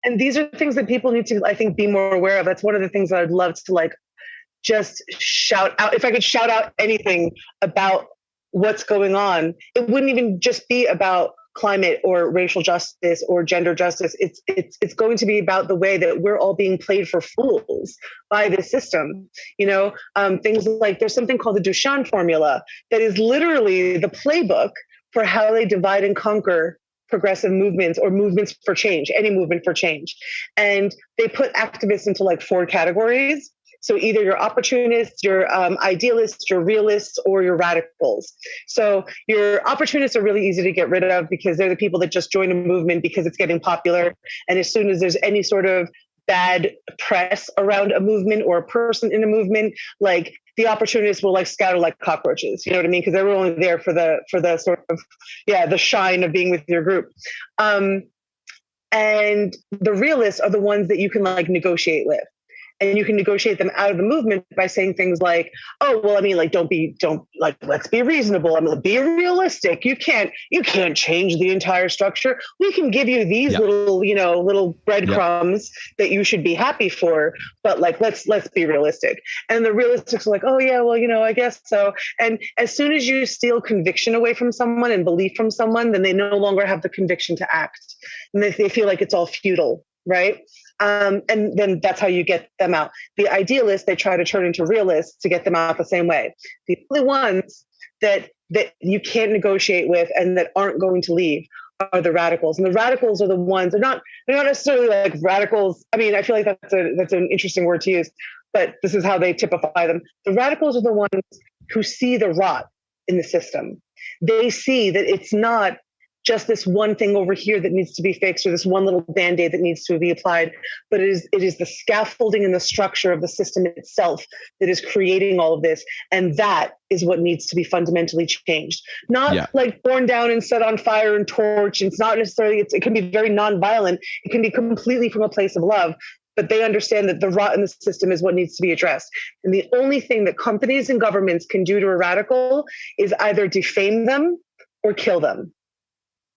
And these are things that people need to, I think, be more aware of. That's one of the things that I'd love to like just shout out. If I could shout out anything about what's going on, it wouldn't even just be about climate or racial justice or gender justice. It's going to be about the way that we're all being played for fools by the system. Things like there's something called the Duchamp formula that is literally the playbook for how they divide and conquer progressive movements or movements for change, any movement for change. And they put activists into like 4 categories. So either you're opportunists, you're idealists, you're realists, or you're radicals. So your opportunists are really easy to get rid of because they're the people that just join a movement because it's getting popular. And as soon as there's any sort of bad press around a movement or a person in a movement, like the opportunists will like scatter like cockroaches. You know what I mean? Because they're only there for the sort of, the shine of being with your group. And the realists are the ones that you can like negotiate with. And you can negotiate them out of the movement by saying things like, oh, well, I mean, like, let's be reasonable. I mean, be realistic. You can't change the entire structure. We can give you these little breadcrumbs that you should be happy for, but like, let's be realistic. And the realistics are like, oh yeah, well, I guess so. And as soon as you steal conviction away from someone and belief from someone, then they no longer have the conviction to act. And they feel like it's all futile, right? And then that's how you get them out. The idealists, they try to turn into realists to get them out the same way. The only ones that you can't negotiate with and that aren't going to leave are the radicals. And the radicals are the ones, they're not necessarily like radicals. I mean, I feel like that's an interesting word to use, but this is how they typify them. The radicals are the ones who see the rot in the system. They see that it's not just this one thing over here that needs to be fixed or this one little Band-Aid that needs to be applied, but it is the scaffolding and the structure of the system itself that is creating all of this. And that is what needs to be fundamentally changed. Not like borne down and set on fire and torch. It's not necessarily, it can be very nonviolent. It can be completely from a place of love, but they understand that the rot in the system is what needs to be addressed. And the only thing that companies and governments can do to a radical is either defame them or kill them.